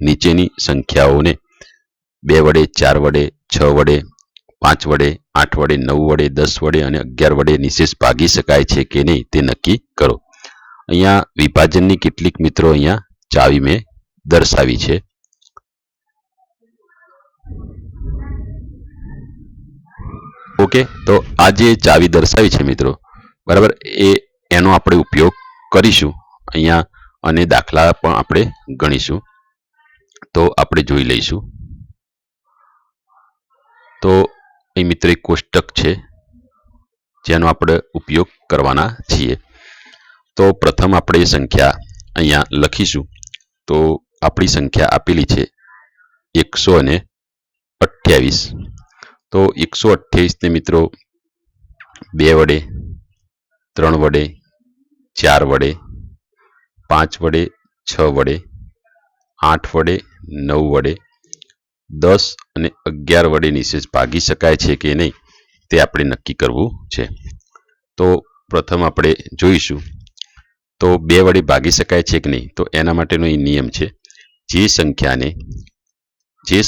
નીચેની સંખ્યાઓને 2 વડે 4 વડે 6 વડે 5 વડે 8 વડે 9 વડે 10 વડે અને 11 વડે નિશેષ ભાગી શકાય છે કે નહીં તે નક્કી કરો। અહીંયા વિભાજનની કેટલીક મિત્રો અહીંયા ચાવી મેં દર્શાવી છે। ઓકે, તો આ જે ચાવી દર્શાવી છે મિત્રો, બરાબર, એનો આપણે ઉપયોગ કરીશું અહીંયા અને દાખલા પણ આપણે ગણીશું। તો આપણે જોઈ લઈશું। તો અહીં મિત્રો એક કોષ્ટક છે જેનો આપણે ઉપયોગ કરવાના છીએ। તો પ્રથમ આપણે સંખ્યા અહીંયા લખીશું। તો આપણી સંખ્યા આપેલી છે 128। તો 128 ને મિત્રો 2 વડે 3 વડે 4 વડે 5 વડે 6 વડે 8 વડે 9 વડે 10 અને 11 વડે નિશેષ ભાગી શકાય છે કે નહીં તે આપણે નક્કી કરવું છે। તો પ્રથમ આપણે જોઈશું તો 2 વડે ભાગી શકાય છે કે નહીં। તો એના માટેનો એ નિયમ છે, જે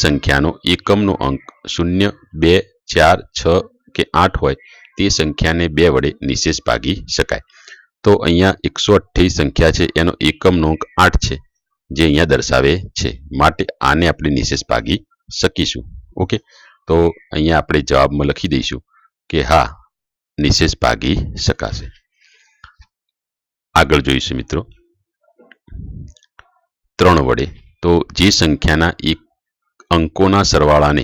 સંખ્યાનો એકમનો અંક 0, 2, 4, 6 કે 8 હોય તે સંખ્યાને 2 વડે નિશેષ ભાગી શકાય। તો અહીંયા 128 સંખ્યા છે, એનો એકમનો અંક 8 છે જે અહીંયા દર્શાવે છે, માટે આને આપણે નિશેષ ભાગી શકીશું। ઓકે, તો અહીંયા આપણે જવાબમાં લખી દઈશું કે હા, નિશેષ ભાગી શકાશે। આગળ જોઈશું મિત્રો 3 વડે। તો જે સંખ્યાના અંકોના સરવાળાને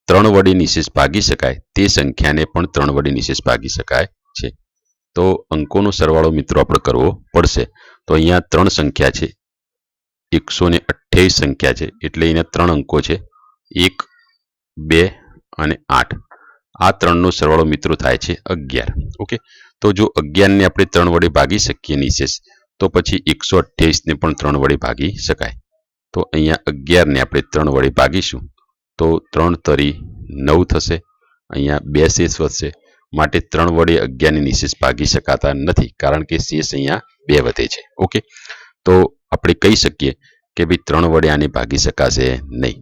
3 વડે નિશેષ ભાગી શકાય તે સંખ્યાને પણ 3 વડે નિશેષ ભાગી શકાય છે। તો અંકોનો સરવાળો મિત્રો આપણે કરવો પડશે। તો અહીંયા 3 સંખ્યા છે, 128 સંખ્યા છે, એટલે અહીંયા 3 અંકો છે, 1, 2 અને 8। આ 3નો સરવાળો મિત્રો થાય છે 11। ઓકે, તો જો 11 ને આપણે 3 વડે ભાગી શકીએ નિશેષ, તો પછી 128 ને પણ 3 વડે ભાગી શકાય। તો અહીંયા 11 ને આપણે 3 વડે ભાગીશું તો 3 તરી 9 થશે, અહીંયા 2 શેષ વધશે, માટે 3 વડે 11 ને નિશેષ ભાગી શકાતા નથી, કારણ કે શેષ અહીંયા 2 વધે છે। ઓકે, તો આપણે કહી શકીએ કે ભાઈ 3 વડે આને ભાગી શકાશે નહીં।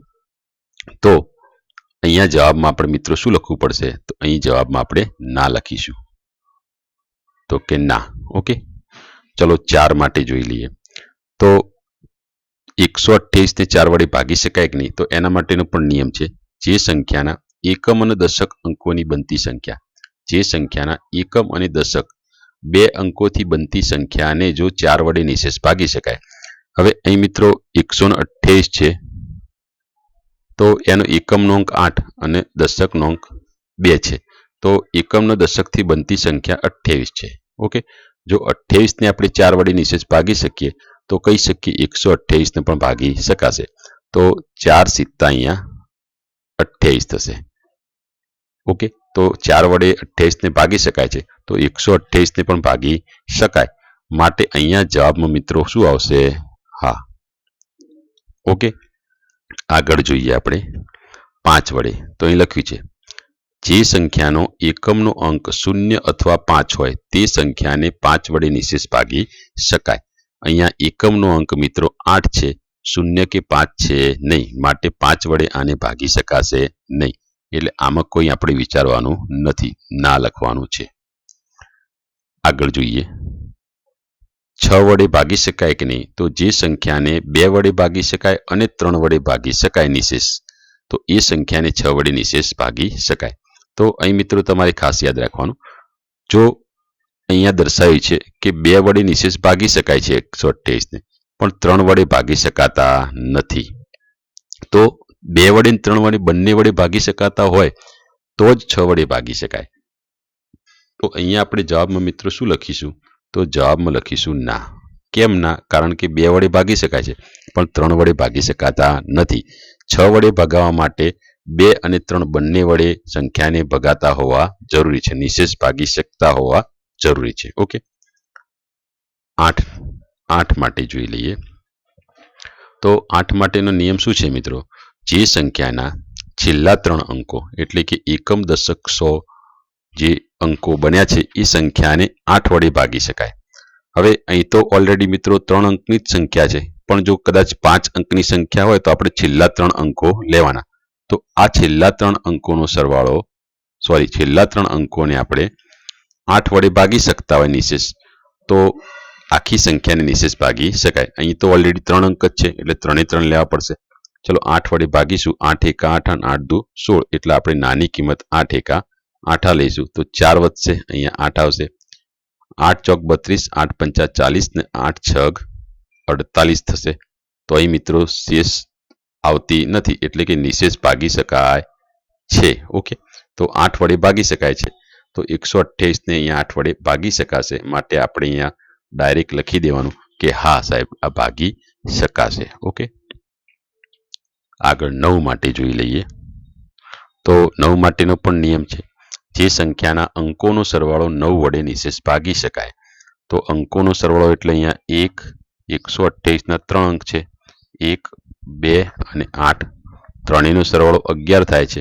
તો અહીંયા જવાબમાં આપણે મિત્રો શું લખવું પડશે? તો અહીં જવાબમાં આપણે ના લખીશું, તો કે ના। ઓકે, ચલો 4 માટે જોઈ લઈએ। તો 128 ને 4 વડે ભાગી શકાય કે નહીં? તો એના માટેનો પણ નિયમ છે, જે સંખ્યાના એકમ અને દશક અંકોની બનતી સંખ્યા, જે સંખ્યાના એકમ અને દશક 2 અંકોથી બનતી સંખ્યાને જો 4 વડે નિશેષ ભાગી શકાય। હવે અહીં મિત્રો 128 છે, તો એનો એકમનો અંક 8 અને દશકનો અંક 2 છે, તો એકમનો દશકથી બનતી સંખ્યા 28 છે। ઓકે, જો 28 ને આપણે 4 વડે નિશેષ ભાગી શકીએ તો કહી શકીએ 128 ને પણ ભાગી શકાશે। તો 4 સિત્તા અહીંયા 28 થશે। ઓકે, તો 4 વડે 28 ને ભાગી શકાય છે, તો 128 ને પણ ભાગી શકાય, માટે અહીંયા જવાબમાં મિત્રો શું આવશે? હા। ઓકે, આગળ જોઈએ આપણે 5 વડે। તો અહીં લખ્યું છે, જે સંખ્યાનો એકમનો અંક 0 અથવા 5 હોય તે સંખ્યાને 5 વડે નિશેષ ભાગી શકાય। અહીંયા એકમનો અંક મિત્રો 8 છે, 0 કે 5 છે નહીં, માટે 5 વડે આને ભાગી શકાશે નહીં, એટલે આમાં કોઈ આપણે વિચારવાનું નથી, ના લખવાનું છે। આગળ જોઈએ 6 વડે ભાગી શકાય કે નહીં? તો જે સંખ્યાને 2 વડે ભાગી શકાય અને 3 વડે ભાગી શકાય નિશેષ, તો એ સંખ્યાને 6 વડે નિશેષ ભાગી શકાય। તો અહીં મિત્રો તમારે ખાસ યાદ રાખવાનું, જો અહીંયા દર્શાવ્યું છે કે 2 વડે નિશેષ ભાગી શકાય છે 128 ને, પણ 3 વડે ભાગી શકાતા નથી। તો 2 વડે અને 3 વડે બંને વડે ભાગી શકાતા હોય તો જ 6 વડે ભાગી શકાય। તો અહીંયા આપણે જવાબમાં મિત્રો શું લખીશું? તો જવાબમાં લખીશું ના। કેમ ના? કારણ કે 2 વડે ભાગી શકાય છે પણ 3 વડે ભાગી શકાતા નથી। 6 વડે ભાગાવવા માટે 2 અને 3 બંને વડે સંખ્યાને ભગાતા હોવા જરૂરી છે, નિશેષ ભાગી શકતા હોવા જરૂરી છે। ઓકે, 8 માટે જોઈ લઈએ। તો 8 માટેનો નિયમ શું છે મિત્રો? જે સંખ્યાના છેલ્લા 3 અંકો એટલે કે એકમ, દશક, 100 જે અંકો બન્યા છે એ સંખ્યાને 8 વડે ભાગી શકાય। હવે અહીં તો ઓલરેડી મિત્રો 3 અંકની જ સંખ્યા છે, પણ જો કદાચ 5 અંકની સંખ્યા હોય તો આપણે છેલ્લા 3 અંકો લેવાના. તો આ છેલ્લા 3 અંકોનો સરવાળો છેલ્લા 3 અંકોને આપણે 8 વડે ભાગી શકતા હોય નિશેષ, તો આખી સંખ્યાને નિશેષ ભાગી શકાય. અહીં તો ઓલરેડી 3 અંક જ છે એટલે 3 એ 3 લેવા પડશે. ચલો 8 વડે ભાગીશું. 8 એકા 8 અને 8 દુ 16, એટલે આપણે નાની કિંમત 8 એકા 8 લઈશું તો 4 વધશે, અહીંયા 8 આવશે. 8 ચોક 32, 8 પંચા 40 ને 8 છગ 48 થશે. તો અહીં મિત્રો શેષ આવતી નથી, એટલે કે નિશેષ ભાગી શકાય છે. ઓકે, તો 8 વડે ભાગી શકાય છે, તો 128 ને અહીંયા 8 વડે ભાગી શકાશે. માટે આપણે અહીંયા ડાયરેક્ટ લખી દેવાનું કે હા સાહેબ આ ભાગી શકાશે. ઓકે, આગળ 9 માટે જોઈ લઈએ. તો 9 માટેનો પણ નિયમ છે. જે સંખ્યાના અંકોનો સરવાળો 9 વડે નિશેષ ભાગી શકાય. તો અંકોનો સરવાળો એટલે અહીંયા 1, 128 ના 3 અંક છે, 1, 2 અને 8. ત્રણેયનો સરવાળો 11 થાય છે.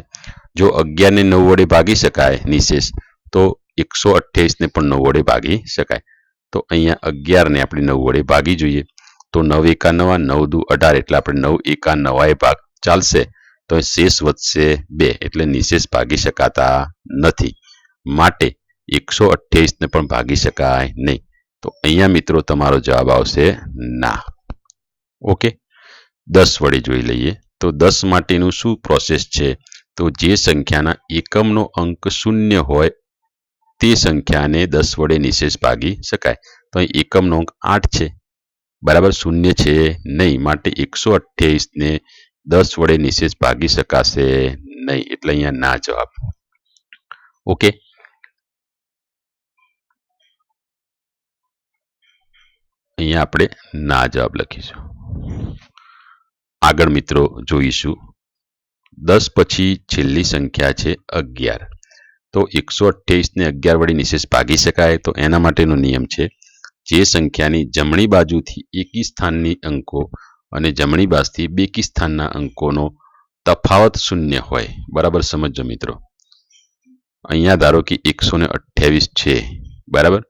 જો 11 ને 9 વડે ભાગી શકાય નિશેષ, તો 128 ને પણ 9 વડે ભાગી શકાય. તો અહીંયા 11 ને આપણે 9 વડે ભાગી જોઈએ. તો 9 એકા 9, 9 દુ 18, એટલે આપણે 9 એકા 9 એ ભાગ ચાલશે. તો શેષ વધશે 2, એટલે નિશેષ ભાગી શકાતા નથી. માટે 128 ને પણ ભાગી શકાય નહીં. તો અહીંયા મિત્રો તમારો જવાબ આવશે ના. ઓકે, 10 વડે જોઈ લઈએ. તો 10 માટેનું શું પ્રોસેસ છે? તો જે સંખ્યાના એકમનો અંક 0 હોય તે સંખ્યાને 10 વડે નિશેષ ભાગી શકાય. તો અહીં એકમનો અંક 8 છે, બરાબર, 0 છે નહીં. માટે 128 ને 10 વડે નિશેષ ભાગી શકાશે નહીં, એટલે અહીંયા ના જવાબ. ઓકે, અહીંયા આપણે ના જવાબ લખીશું. આગળ મિત્રો જોઈશું 10 પછી છેલ્લી સંખ્યા છે 11. તો 128 ને 11 વડે નિશેષ ભાગી શકાય. તો એના માટેનો નિયમ છે, જે સંખ્યાની જમણી બાજુથી એકી સ્થાનની અંકો અને જમણી બાજુથી બેકી સ્થાનના અંકોનો તફાવત 0 હોય. બરાબર સમજો મિત્રો. અહીંયા ધારો કે 128 છે, બરાબર.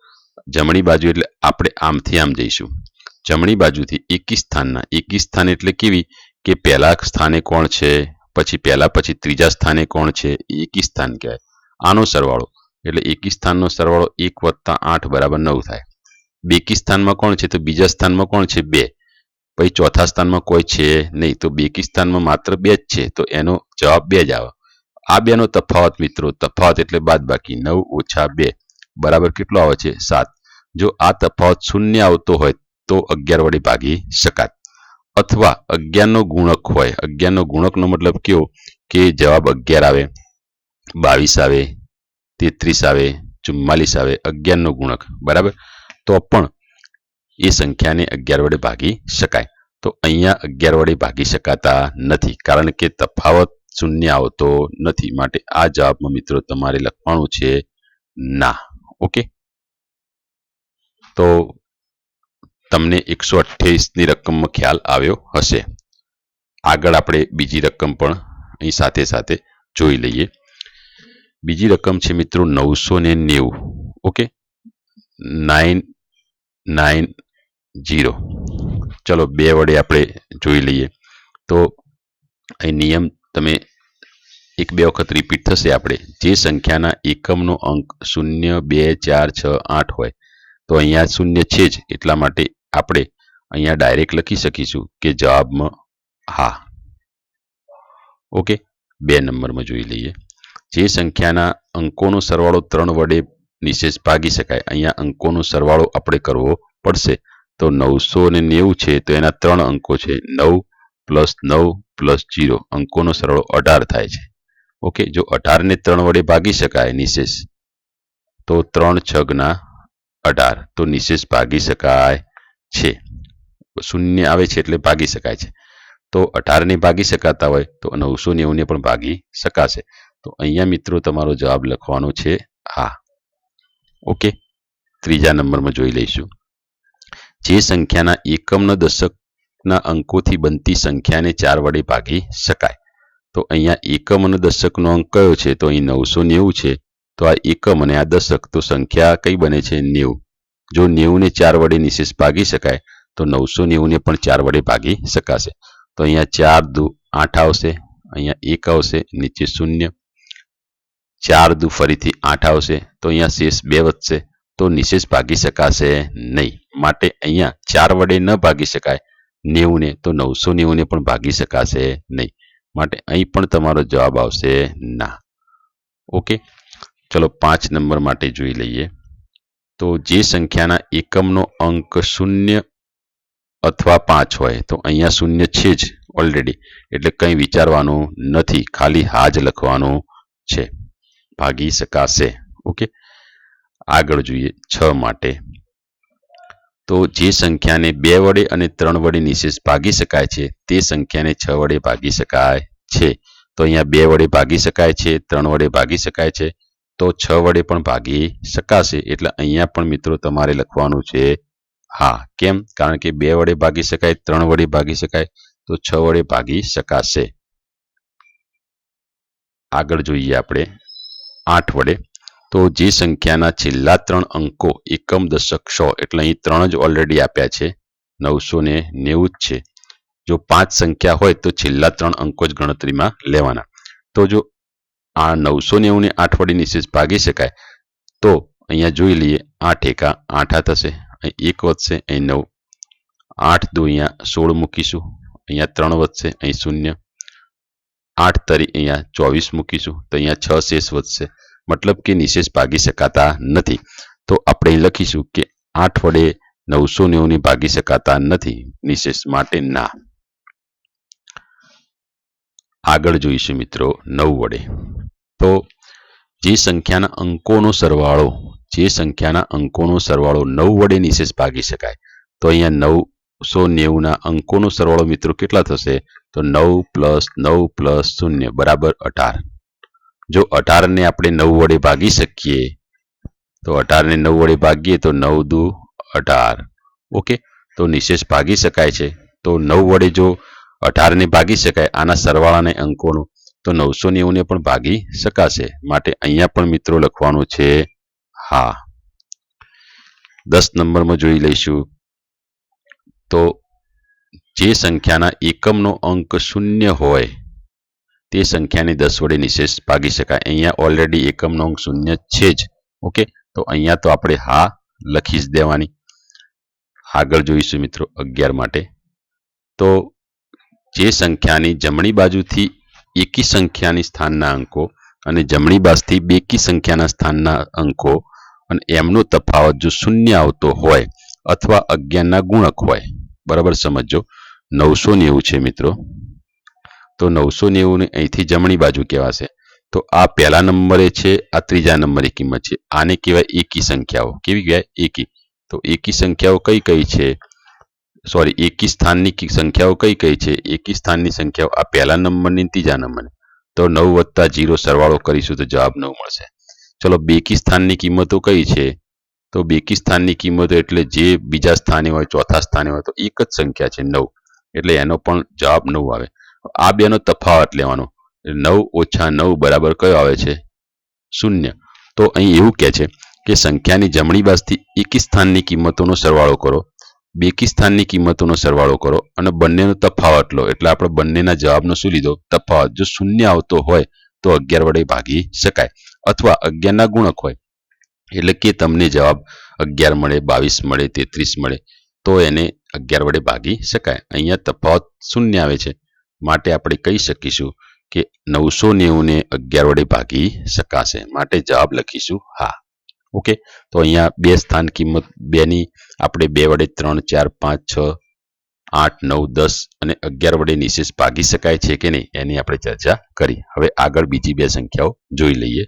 જમણી બાજુ એટલે આપણે આમથી આમ જઈશું. જમણી બાજુથી એકી સ્થાન એટલે કેવી કે પહેલા સ્થાને કોણ છે, પછી પહેલા પછી ત્રીજા સ્થાને કોણ છે, એકી સ્થાન કહેવાય. આનો સરવાળો એટલે એકી સ્થાનનો સરવાળો 1 + 8 બરાબર 9 થાય. બેકી સ્થાનમાં કોણ છે? તો બીજા સ્થાનમાં કોણ છે? 2. પછી ચોથા સ્થાનમાં કોઈ છે નહીં, તો બેકી સ્થાનમાં માત્ર 2 જ છે. તો એનો જવાબ 2 જ આવે. આ બેનો તફાવત મિત્રો, તફાવત એટલે બાદબાકી, 9 - 2 બરાબર કેટલો આવે છે? 7. જો આ તફાવત 0 આવતો હોય તો 11 વડે ભાગી શકાય. અથવા 11 નો ગુણક હોય. 11 નો ગુણકનો મતલબ કેવો કે જવાબ 11 આવે, 22 આવે, 33 આવે, 44 આવે, 11 નો ગુણક, બરાબર. તો પણ એ સંખ્યાને 11 વડે ભાગી શકાય. તો અહીંયા 11 વડે ભાગી શકાતા નથી, કારણ કે તફાવત 0 આવતો નથી. માટે આ જવાબમાં મિત્રો તમારે લખવાનું છે ના. ઓકે, તો તમને 128 ની રકમમાં ખ્યાલ આવ્યો હશે. આગળ આપણે બીજી રકમ પણ અહીં સાથે સાથે જોઈ લઈએ. બીજી રકમ છે મિત્રો 990. ઓકે, 990. ચલો 2 વડે આપણે જોઈ લઈએ. તો અહીં નિયમ તમે 1-2 વખત રિપીટ થશે. આપણે જે સંખ્યાના એકમનો અંક 0, 2, 4, 6, 8 હોય, તો અહીંયા 0 છે જ, એટલા માટે આપણે અહીંયા ડાયરેક્ટ લખી શકીશું કે જવાબમાં હા. ઓકે, 2 નંબરમાં જોઈ લઈએ. જે સંખ્યાના અંકોનો સરવાળો 3 વડે નિશેષ ભાગી શકાય. અહીંયા અંકોનો સરવાળો આપણે કરવો પડશે. તો 990 છે, તો એના 3 અંકો છે. 9 + 9 + 0, અંકોનો સરવાળો 18 થાય છે. ઓકે, જો 18 ને 3 વડે ભાગી શકાય નિશેષ, તો 3 × 18, તો નિશેષ ભાગી શકાય છે. 0 આવે છે એટલે ભાગી શકાય છે. તો 18 ને ભાગી શકાતા હોય તો 990 ને પણ ભાગી શકાશે. તો અહીંયા મિત્રો તમારો જવાબ લખવાનો છે હા. ઓકે, ત્રીજા નંબરમાં જોઈ લઈશું. જે સંખ્યાના એકમના દશકના અંકોથી બનતી સંખ્યાને 4 વડે ભાગી શકાય. તો અહીંયા એકમ અને દશકનો અંક કયો છે? તો અહીં 990 છે. તો આ એકમ અને આ દશક, તો સંખ્યા કઈ બને છે? 90. જો 90 ને 4 વડે નિશેષ ભાગી શકાય તો 990 ને પણ 4 વડે ભાગી શકાશે. તો અહીંયા 4 દુ 8 આવશે, અહીંયા 1 આવશે, નીચે 0, 4 દુ ફરીથી 8 આવશે, તો અહીંયા શેષ 2 વધશે, તો નિશેષ ભાગી શકાશે નહીં. માટે અહીંયા 4 વડે ન ભાગી શકાય 90 ને, તો 990 ને પણ ભાગી શકાશે નહીં. માટે અહીં પણ તમારો જવાબ આવશે ના. ઓકે, ચલો 5 નંબર માટે જોઈ લઈએ. તો જે સંખ્યાના એકમનો અંક 0 અથવા 5 હોય, તો અહીંયા 0 છે જ ઓલરેડી, એટલે કંઈ વિચારવાનું નથી, ખાલી હા જ લખવાનું છે, ભાગી શકાશે. ઓકે, આગળ જોઈએ 6 માટે. તો જે સંખ્યાને 2 વડે અને 3 વડે નિશેષ ભાગી શકાય છે તે સંખ્યાને 6 વડે ભાગી શકાય છે. તો અહીંયા 2 વડે ભાગી શકાય છે, 3 વડે ભાગી શકાય છે, તો 6 વડે પણ ભાગી શકાશે. એટલે અહીંયા પણ મિત્રો તમારે લખવાનું છે હા. કેમ? કારણ કે 2 વડે ભાગી શકાય, 3 વડે ભાગી શકાય, તો 6 વડે ભાગી શકાશે. આગળ જોઈએ આપણે 8 વડે. તો જે સંખ્યાના છેલ્લા 3 અંકો એકમ, દશક, સો, એટલે અહીં 3 જ ઓલરેડી આપ્યા છે, 990 જ છે. જો 5 સંખ્યા હોય તો છેલ્લા 3 અંકો જ ગણતરીમાં લેવાના. તો જો આ 990 ને 8 વડે નિશેષ ભાગી શકાય, તો અહીંયા જોઈ લઈએ, 8 એકા 8 થશે, અહીં 1 વધશે, અહીં 9, 8 દુ અહીંયા 16 મૂકીશું, અહીંયા 3 વધશે, અહીં 0, 8 તરી અહીંયા 24 મૂકીશું, તો અહીંયા 6 શેષ વધશે. મતલબ કે નિશેષ ભાગી શકાતા નથી. તો આપણે લખીશું કે 8 વડે 990 ને ભાગી શકાતા નથી, નિશેષ માટે ના. આગળ જોઈશું મિત્રો 9 વડે. તો જે સંખ્યાના અંકોનો સરવાળો 9 વડે નિશેષ ભાગી શકાય, તો અહીંયા 990 ના અંકોનો સરવાળો મિત્રો કેટલા થશે? તો 9 + 9 + 0 બરાબર 18. જો 18 ને આપણે 9 વડે ભાગી શકીએ, તો 18 ને 9 વડે ભાગીએ તો 9 દુ 18. ઓકે, તો નિશેષ ભાગી શકાય છે. તો 9 વડે જો 18 ને ભાગી શકાય આના સરવાળાને અંકોનો, તો 990 ને પણ ભાગી શકાશે. માટે અહીંયા પણ મિત્રો લખવાનું છે હા. 10 નંબરમાં જોઈ લઈશું. તો જે સંખ્યાના એકમનો અંક 0 હોય તે સંખ્યાને 10 વડે નિશેષ ભાગી શકાય. અહીંયા ઓલરેડી એકમનો અંક 0 છે જ. ઓકે, તો અહીંયા તો આપણે હા લખી જ દેવાની. આગળ જોઈશું મિત્રો 11 માટે. તો જે સંખ્યાની જમણી બાજુથી એકી સંખ્યાની સ્થાનના અંકો અને જમણી બાજુથી બેકી સંખ્યાના સ્થાનના અંકો અને એમનો તફાવત જો 0 આવતો હોય અથવા 11 ના ગુણક હોય, બરાબર સમજો. 990 છે મિત્રો, તો 990 ને અહીંથી જમણી બાજુ કહેવાશે. તો આ પહેલા નંબરે છે, આ ત્રીજા નંબરે કિંમત છે. આને કહેવાય એકી સંખ્યાઓ. કેવી કહેવાય? એકી. તો એકી સંખ્યાઓ કઈ કઈ છે? સોરી, એકી સ્થાનની સંખ્યાઓ કઈ કઈ છે? એકી સ્થાનની સંખ્યાઓ આ પહેલા નંબરની, ત્રીજા નંબરની. તો 9 + 0 સરવાળો કરીશું તો જવાબ 9 મળશે. ચલો, બેકી સ્થાનની કિંમતો કઈ છે? તો બેકી સ્થાનની કિંમતો એટલે જે બીજા સ્થાને હોય, ચોથા સ્થાને હોય, તો એક જ સંખ્યા છે 9, એટલે એનો પણ જવાબ 9 આવે. આ બેનો તફાવત લેવાનો. 9 - 9 બરાબર કયો આવે છે? 0. તો અહીં એવું કહે છે કે સંખ્યાની જમણી બાજુથી એકી સ્થાનની કિંમતોનો સરવાળો કરો, બેકી સ્થાનની કિંમતોનો સરવાળો કરો અને બંનેનો તફાવત લો. એટલે આપણે બંનેના જવાબનો શું લીધો? તફાવત. જો 0 આવતો હોય તો 11 વડે ભાગી શકાય, અથવા 11 ના ગુણક હોય એટલે કે તમને જવાબ 11 મળે, 22 મળે, 33 મળે, તો એને 11 વડે ભાગી શકાય. અહીંયા તફાવત 0 આવે છે, માટે આપણે કહી શકીશું કે 990 ને 11 વડે ભાગી શકાશે. માટે જવાબ લખીશું હા. ઓકે, તો અહીંયા બે સ્થાન કિંમત બેની આપણે 2 વડે 3, 4, 5, 6, 8, 9, 10 અને 11 વડે નિશેષ ભાગી શકાય છે કે નહીં એની આપણે ચર્ચા કરી. હવે આગળ બીજી બે સંખ્યાઓ જોઈ લઈએ.